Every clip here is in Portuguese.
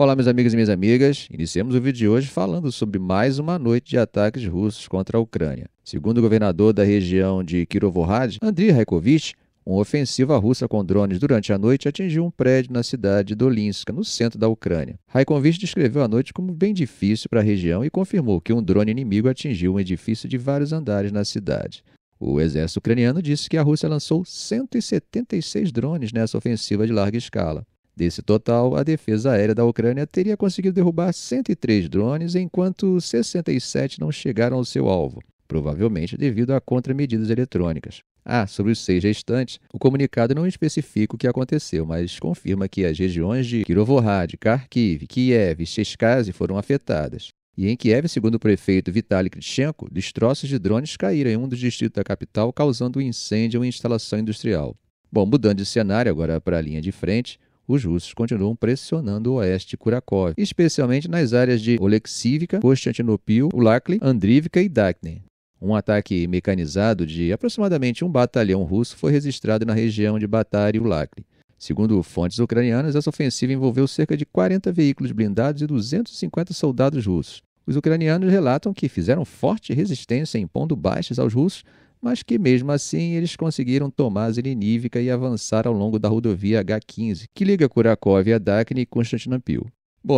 Olá, meus amigos e minhas amigas. Iniciamos o vídeo de hoje falando sobre mais uma noite de ataques russos contra a Ucrânia. Segundo o governador da região de Kirovohrad, Andriy Raikovich, uma ofensiva russa com drones durante a noite atingiu um prédio na cidade de Dolinska, no centro da Ucrânia. Raikovich descreveu a noite como bem difícil para a região e confirmou que um drone inimigo atingiu um edifício de vários andares na cidade. O exército ucraniano disse que a Rússia lançou 176 drones nessa ofensiva de larga escala. Desse total, a defesa aérea da Ucrânia teria conseguido derrubar 103 drones, enquanto 67 não chegaram ao seu alvo, provavelmente devido a contramedidas eletrônicas. Sobre os 6 restantes, o comunicado não especifica o que aconteceu, mas confirma que as regiões de Kirovohrad, Kharkiv, Kiev e Cherkasy foram afetadas. E em Kiev, segundo o prefeito Vitaly Klitschko, destroços de drones caíram em um dos distritos da capital, causando um incêndio em uma instalação industrial. Mudando de cenário agora para a linha de frente, os russos continuam pressionando o oeste de Kurakov, especialmente nas áreas de Oleksivka, Konstantinopil, Ulakli, Andrivka e Dakne. Um ataque mecanizado de aproximadamente um batalhão russo foi registrado na região de Batari e Ulakli. Segundo fontes ucranianas, essa ofensiva envolveu cerca de 40 veículos blindados e 250 soldados russos. Os ucranianos relatam que fizeram forte resistência impondo baixas aos russos, mas que mesmo assim eles conseguiram tomar Zelenivka e avançar ao longo da rodovia H15, que liga Kurakov a Dakne e Konstantinopil.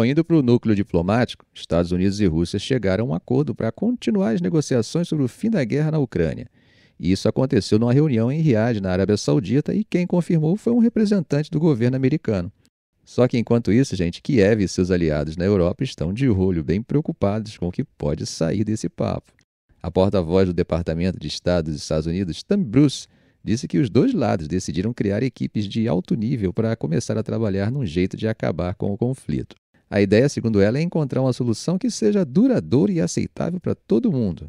Indo para o núcleo diplomático, Estados Unidos e Rússia chegaram a um acordo para continuar as negociações sobre o fim da guerra na Ucrânia. Isso aconteceu numa reunião em Riad, na Arábia Saudita, e quem confirmou foi um representante do governo americano. Só que enquanto isso, Kiev e seus aliados na Europa estão de olho, bem preocupados com o que pode sair desse papo. A porta-voz do Departamento de Estado dos Estados Unidos, Tammy Bruce, disse que os dois lados decidiram criar equipes de alto nível para começar a trabalhar num jeito de acabar com o conflito. A ideia, segundo ela, é encontrar uma solução que seja duradoura e aceitável para todo mundo.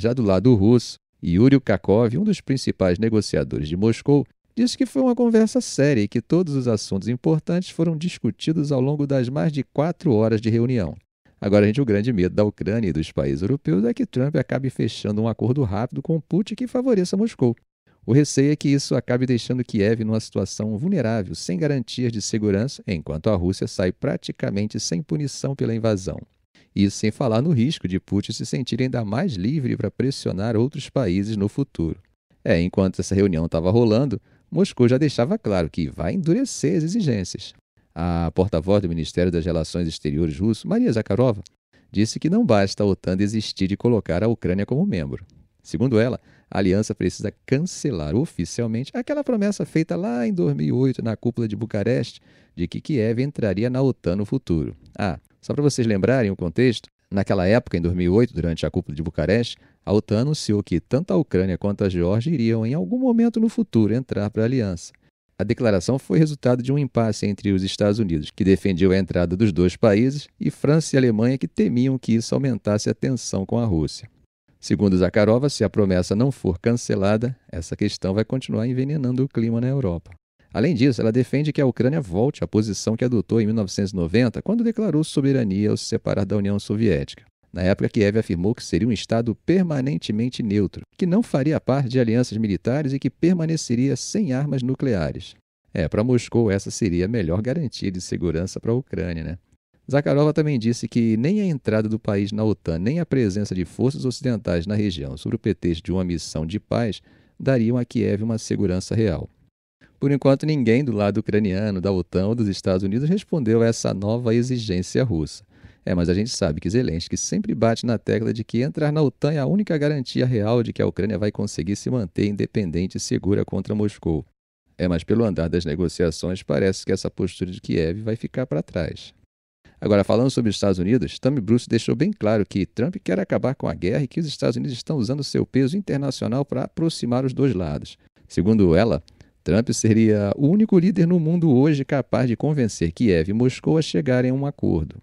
Já do lado russo, Yuri Ukakov, um dos principais negociadores de Moscou, disse que foi uma conversa séria e que todos os assuntos importantes foram discutidos ao longo das mais de 4 horas de reunião. Agora, o grande medo da Ucrânia e dos países europeus é que Trump acabe fechando um acordo rápido com Putin que favoreça Moscou. O receio é que isso acabe deixando Kiev numa situação vulnerável, sem garantias de segurança, enquanto a Rússia sai praticamente sem punição pela invasão. Isso sem falar no risco de Putin se sentir ainda mais livre para pressionar outros países no futuro. Enquanto essa reunião estava rolando, Moscou já deixava claro que vai endurecer as exigências. A porta-voz do Ministério das Relações Exteriores russo, Maria Zakharova, disse que não basta a OTAN desistir de colocar a Ucrânia como membro. Segundo ela, a aliança precisa cancelar oficialmente aquela promessa feita lá em 2008 na cúpula de Bucareste de que Kiev entraria na OTAN no futuro. Só para vocês lembrarem o contexto, naquela época, em 2008, durante a cúpula de Bucareste, a OTAN anunciou que tanto a Ucrânia quanto a Geórgia iriam, em algum momento no futuro, entrar para a aliança. A declaração foi resultado de um impasse entre os Estados Unidos, que defendiam a entrada dos dois países, e França e Alemanha, que temiam que isso aumentasse a tensão com a Rússia. Segundo Zakharova, se a promessa não for cancelada, essa questão vai continuar envenenando o clima na Europa. Além disso, ela defende que a Ucrânia volte à posição que adotou em 1990, quando declarou soberania ao se separar da União Soviética. Na época, Kiev afirmou que seria um Estado permanentemente neutro, que não faria parte de alianças militares e que permaneceria sem armas nucleares. Para Moscou, essa seria a melhor garantia de segurança para a Ucrânia, né? Zakharova também disse que nem a entrada do país na OTAN, nem a presença de forças ocidentais na região sob o pretexto de uma missão de paz dariam a Kiev uma segurança real. Por enquanto, ninguém do lado ucraniano, da OTAN ou dos Estados Unidos respondeu a essa nova exigência russa. Mas a gente sabe que Zelensky sempre bate na tecla de que entrar na OTAN é a única garantia real de que a Ucrânia vai conseguir se manter independente e segura contra Moscou. Mas pelo andar das negociações, parece que essa postura de Kiev vai ficar para trás. Agora, falando sobre os Estados Unidos, Tammy Bruce deixou bem claro que Trump quer acabar com a guerra e que os Estados Unidos estão usando seu peso internacional para aproximar os dois lados. Segundo ela, Trump seria o único líder no mundo hoje capaz de convencer Kiev e Moscou a chegarem a um acordo.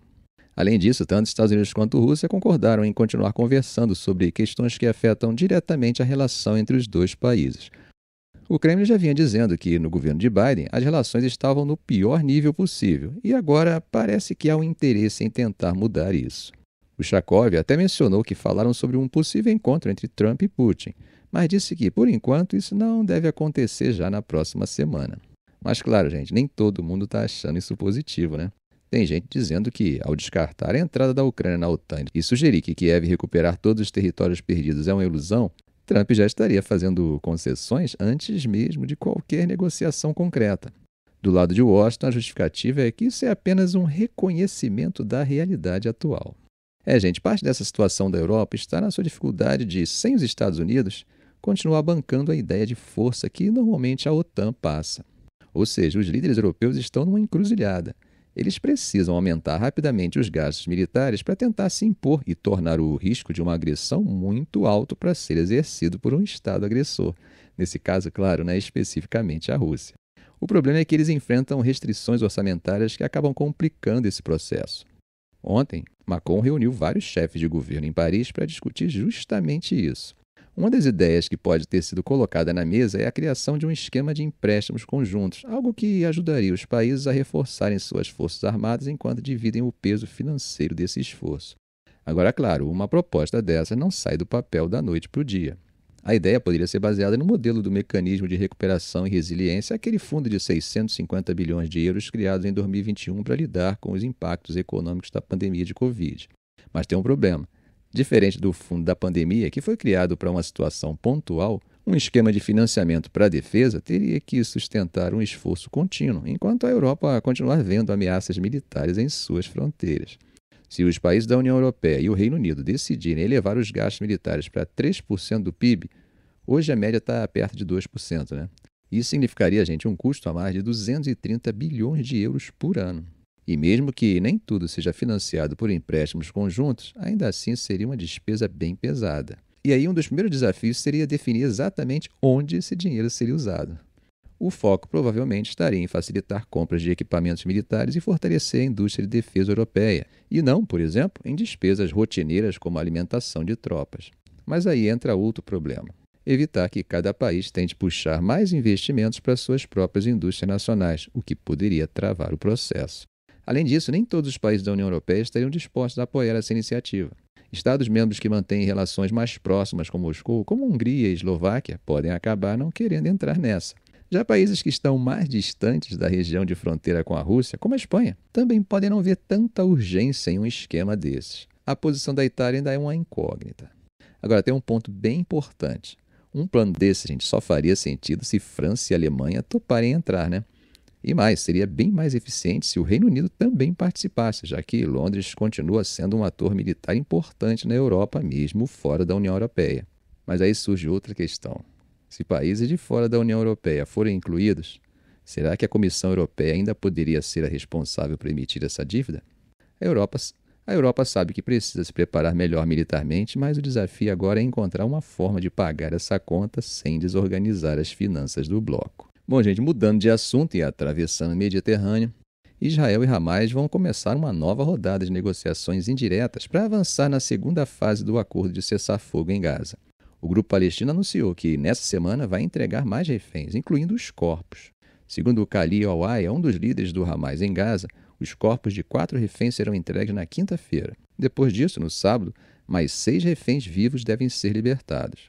Além disso, tanto os Estados Unidos quanto a Rússia concordaram em continuar conversando sobre questões que afetam diretamente a relação entre os dois países. O Kremlin já vinha dizendo que, no governo de Biden, as relações estavam no pior nível possível, e agora parece que há um interesse em tentar mudar isso. O Ushakov até mencionou que falaram sobre um possível encontro entre Trump e Putin, mas disse que, por enquanto, isso não deve acontecer já na próxima semana. Mas claro, nem todo mundo está achando isso positivo, né? Tem gente dizendo que, ao descartar a entrada da Ucrânia na OTAN e sugerir que Kiev recuperar todos os territórios perdidos é uma ilusão, Trump já estaria fazendo concessões antes mesmo de qualquer negociação concreta. Do lado de Washington, a justificativa é que isso é apenas um reconhecimento da realidade atual. Gente, parte dessa situação da Europa está na sua dificuldade de, sem os Estados Unidos, continuar bancando a ideia de força que normalmente a OTAN passa. Ou seja, os líderes europeus estão numa encruzilhada. Eles precisam aumentar rapidamente os gastos militares para tentar se impor e tornar o risco de uma agressão muito alto para ser exercido por um Estado agressor. Nesse caso, claro, especificamente a Rússia. O problema é que eles enfrentam restrições orçamentárias que acabam complicando esse processo. Ontem, Macron reuniu vários chefes de governo em Paris para discutir justamente isso. Uma das ideias que pode ter sido colocada na mesa é a criação de um esquema de empréstimos conjuntos, algo que ajudaria os países a reforçarem suas forças armadas enquanto dividem o peso financeiro desse esforço. Agora, claro, uma proposta dessa não sai do papel da noite para o dia. A ideia poderia ser baseada no modelo do Mecanismo de Recuperação e Resiliência, aquele fundo de 650 bilhões de euros criado em 2021 para lidar com os impactos econômicos da pandemia de Covid. Mas tem um problema. Diferente do fundo da pandemia, que foi criado para uma situação pontual, um esquema de financiamento para a defesa teria que sustentar um esforço contínuo, enquanto a Europa continuar vendo ameaças militares em suas fronteiras. Se os países da União Europeia e o Reino Unido decidirem elevar os gastos militares para 3% do PIB, hoje a média está perto de 2%. Isso significaria, um custo a mais de 230 bilhões de euros por ano. E mesmo que nem tudo seja financiado por empréstimos conjuntos, ainda assim seria uma despesa bem pesada. E aí um dos primeiros desafios seria definir exatamente onde esse dinheiro seria usado. O foco provavelmente estaria em facilitar compras de equipamentos militares e fortalecer a indústria de defesa europeia, e não, por exemplo, em despesas rotineiras como a alimentação de tropas. Mas aí entra outro problema. Evitar que cada país tente puxar mais investimentos para suas próprias indústrias nacionais, o que poderia travar o processo. Além disso, nem todos os países da União Europeia estariam dispostos a apoiar essa iniciativa. Estados-membros que mantêm relações mais próximas com Moscou, como Hungria e Eslováquia, podem acabar não querendo entrar nessa. Já países que estão mais distantes da região de fronteira com a Rússia, como a Espanha, também podem não ver tanta urgência em um esquema desses. A posição da Itália ainda é uma incógnita. Agora, tem um ponto bem importante. Um plano desse, só faria sentido se França e Alemanha toparem entrar, E mais, seria bem mais eficiente se o Reino Unido também participasse, já que Londres continua sendo um ator militar importante na Europa, mesmo fora da União Europeia. Mas aí surge outra questão. Se países de fora da União Europeia forem incluídos, será que a Comissão Europeia ainda poderia ser a responsável por emitir essa dívida? A Europa sabe que precisa se preparar melhor militarmente, mas o desafio agora é encontrar uma forma de pagar essa conta sem desorganizar as finanças do bloco. Bom, mudando de assunto e atravessando o Mediterrâneo, Israel e Hamas vão começar uma nova rodada de negociações indiretas para avançar na segunda fase do acordo de cessar-fogo em Gaza. O grupo palestino anunciou que, nessa semana, vai entregar mais reféns, incluindo os corpos. Segundo o Khalil al-Aya, um dos líderes do Hamas em Gaza, os corpos de 4 reféns serão entregues na quinta-feira. Depois disso, no sábado, mais 6 reféns vivos devem ser libertados.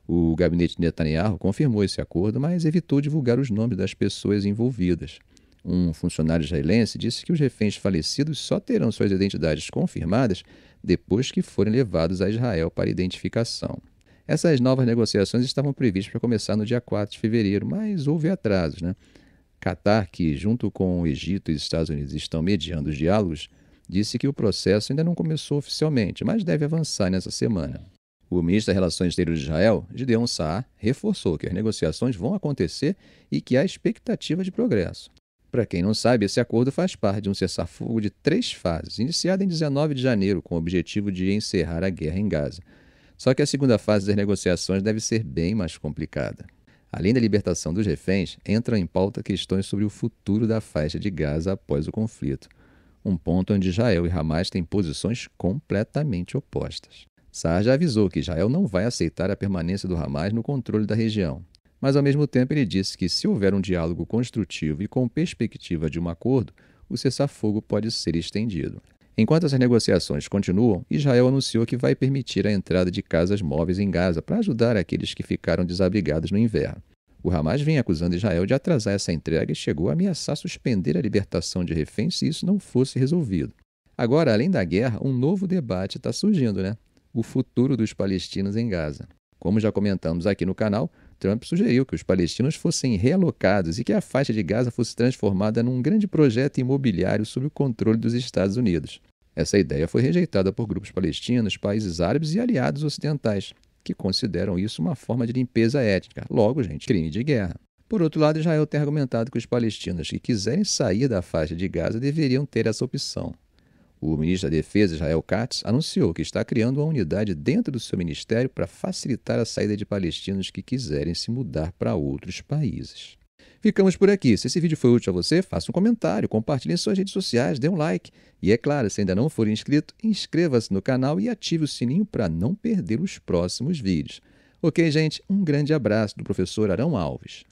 O gabinete de Netanyahu confirmou esse acordo, mas evitou divulgar os nomes das pessoas envolvidas. Um funcionário israelense disse que os reféns falecidos só terão suas identidades confirmadas depois que forem levados a Israel para identificação. Essas novas negociações estavam previstas para começar no dia 4 de fevereiro, mas houve atrasos. Catar, que junto com o Egito e os Estados Unidos estão mediando os diálogos, disse que o processo ainda não começou oficialmente, mas deve avançar nessa semana. O ministro das Relações Exteriores de Israel, Gideon Saar, reforçou que as negociações vão acontecer e que há expectativa de progresso. Para quem não sabe, esse acordo faz parte de um cessar-fogo de 3 fases, iniciado em 19 de janeiro, com o objetivo de encerrar a guerra em Gaza. Só que a segunda fase das negociações deve ser bem mais complicada. Além da libertação dos reféns, entram em pauta questões sobre o futuro da faixa de Gaza após o conflito, um ponto onde Israel e Hamas têm posições completamente opostas. Saar já avisou que Israel não vai aceitar a permanência do Hamas no controle da região. Mas, ao mesmo tempo, ele disse que, se houver um diálogo construtivo e com perspectiva de um acordo, o cessar-fogo pode ser estendido. Enquanto essas negociações continuam, Israel anunciou que vai permitir a entrada de casas móveis em Gaza para ajudar aqueles que ficaram desabrigados no inverno. O Hamas vinha acusando Israel de atrasar essa entrega e chegou a ameaçar suspender a libertação de reféns se isso não fosse resolvido. Agora, além da guerra, um novo debate está surgindo, né? O futuro dos palestinos em Gaza. Como já comentamos aqui no canal, Trump sugeriu que os palestinos fossem realocados e que a faixa de Gaza fosse transformada num grande projeto imobiliário sob o controle dos Estados Unidos. Essa ideia foi rejeitada por grupos palestinos, países árabes e aliados ocidentais, que consideram isso uma forma de limpeza étnica. Logo, gente, crime de guerra. Por outro lado, Israel tem argumentado que os palestinos que quiserem sair da faixa de Gaza deveriam ter essa opção. O ministro da Defesa, Israel Katz, anunciou que está criando uma unidade dentro do seu ministério para facilitar a saída de palestinos que quiserem se mudar para outros países. Ficamos por aqui. Se esse vídeo foi útil a você, faça um comentário, compartilhe em suas redes sociais, dê um like. E é claro, se ainda não for inscrito, inscreva-se no canal e ative o sininho para não perder os próximos vídeos. Ok, gente? Um grande abraço do professor Arão Alves.